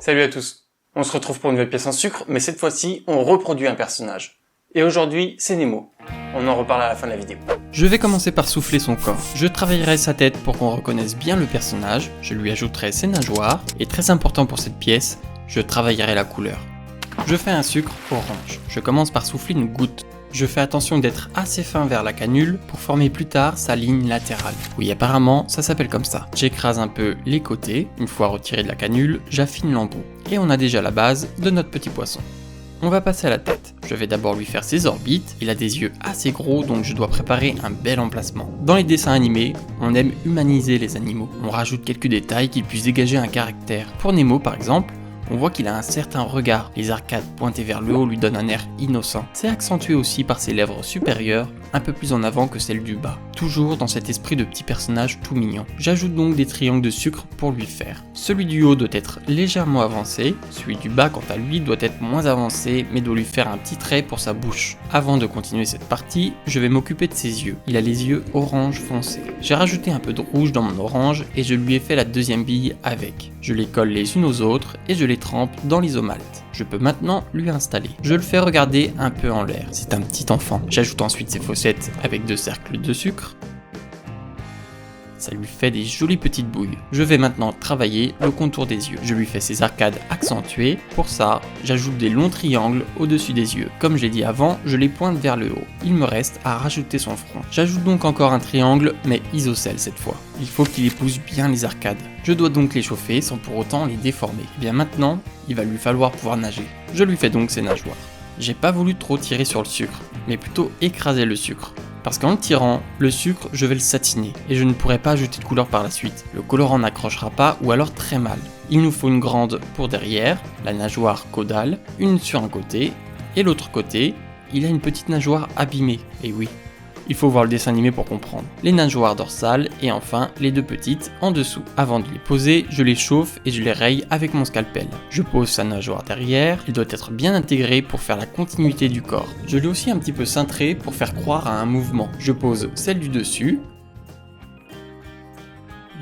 Salut à tous. On se retrouve pour une nouvelle pièce en sucre, mais cette fois-ci, on reproduit un personnage. Et aujourd'hui, c'est Nemo. On en reparle à la fin de la vidéo. Je vais commencer par souffler son corps. Je travaillerai sa tête pour qu'on reconnaisse bien le personnage, je lui ajouterai ses nageoires, et très important pour cette pièce, je travaillerai la couleur. Je fais un sucre orange. Je commence par souffler une goutte. Je fais attention d'être assez fin vers la canule pour former plus tard sa ligne latérale. Oui, apparemment, ça s'appelle comme ça. J'écrase un peu les côtés. Une fois retiré de la canule, j'affine l'embout. Et on a déjà la base de notre petit poisson. On va passer à la tête. Je vais d'abord lui faire ses orbites. Il a des yeux assez gros, donc je dois préparer un bel emplacement. Dans les dessins animés, on aime humaniser les animaux. On rajoute quelques détails qui puissent dégager un caractère. Pour Nemo par exemple, on voit qu'il a un certain regard. Les arcades pointées vers le haut lui donnent un air innocent. C'est accentué aussi par ses lèvres supérieures, un peu plus en avant que celles du bas. Toujours dans cet esprit de petit personnage tout mignon. J'ajoute donc des triangles de sucre pour lui faire. Celui du haut doit être légèrement avancé, celui du bas quant à lui doit être moins avancé mais doit lui faire un petit trait pour sa bouche. Avant de continuer cette partie, je vais m'occuper de ses yeux. Il a les yeux orange foncé. J'ai rajouté un peu de rouge dans mon orange et je lui ai fait la deuxième bille avec. Je les colle les unes aux autres et je les trempe dans l'isomalte. Je peux maintenant lui installer. Je le fais regarder un peu en l'air. C'est un petit enfant. J'ajoute ensuite ses fossettes avec 2 cercles de sucre. Ça lui fait des jolies petites bouilles. Je vais maintenant travailler le contour des yeux. Je lui fais ses arcades accentuées. Pour ça, j'ajoute des longs triangles au-dessus des yeux. Comme j'ai dit avant, je les pointe vers le haut. Il me reste à rajouter son front. J'ajoute donc encore un triangle, mais isocèle cette fois. Il faut qu'il épouse bien les arcades. Je dois donc les chauffer sans pour autant les déformer. Et bien maintenant, il va lui falloir pouvoir nager. Je lui fais donc ses nageoires. J'ai pas voulu trop tirer sur le sucre, mais plutôt écraser le sucre. Parce qu'en le tirant, le sucre, je vais le satiner, et je ne pourrai pas ajouter de couleur par la suite. Le colorant n'accrochera pas, ou alors très mal. Il nous faut une grande pour derrière, la nageoire caudale, une sur un côté, et l'autre côté, il a une petite nageoire abîmée, et oui. Il faut voir le dessin animé pour comprendre. Les nageoires dorsales et enfin les 2 petites en dessous. Avant de les poser, je les chauffe et je les raye avec mon scalpel. Je pose sa nageoire derrière, il doit être bien intégré pour faire la continuité du corps. Je l'ai aussi un petit peu cintré pour faire croire à un mouvement. Je pose celle du dessus,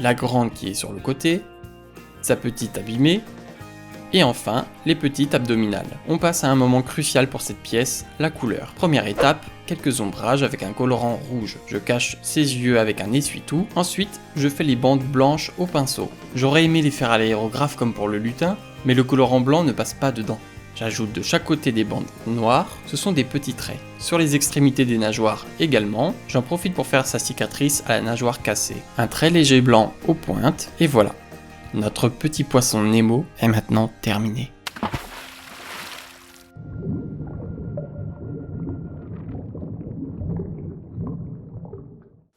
la grande qui est sur le côté, sa petite abîmée, et enfin, les petites abdominales. On passe à un moment crucial pour cette pièce, la couleur. Première étape, quelques ombrages avec un colorant rouge. Je cache ses yeux avec un essuie-tout. Ensuite, je fais les bandes blanches au pinceau. J'aurais aimé les faire à l'aérographe comme pour le lutin, mais le colorant blanc ne passe pas dedans. J'ajoute de chaque côté des bandes noires, ce sont des petits traits. Sur les extrémités des nageoires également, j'en profite pour faire sa cicatrice à la nageoire cassée. Un très léger blanc aux pointes, et voilà. Notre petit poisson Nemo est maintenant terminé.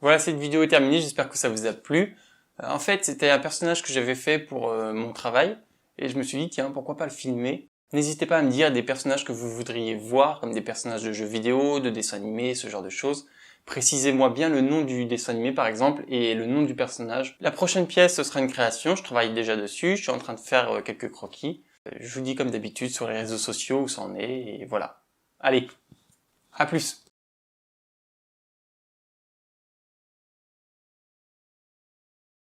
Voilà, cette vidéo est terminée, j'espère que ça vous a plu. En fait, c'était un personnage que j'avais fait pour mon travail, et je me suis dit, tiens, pourquoi pas le filmer? N'hésitez pas à me dire des personnages que vous voudriez voir, comme des personnages de jeux vidéo, de dessins animés, ce genre de choses. Précisez-moi bien le nom du dessin animé par exemple et le nom du personnage. La prochaine pièce ce sera une création, je travaille déjà dessus, je suis en train de faire quelques croquis. Je vous dis comme d'habitude sur les réseaux sociaux où ça en est et voilà. Allez, à plus!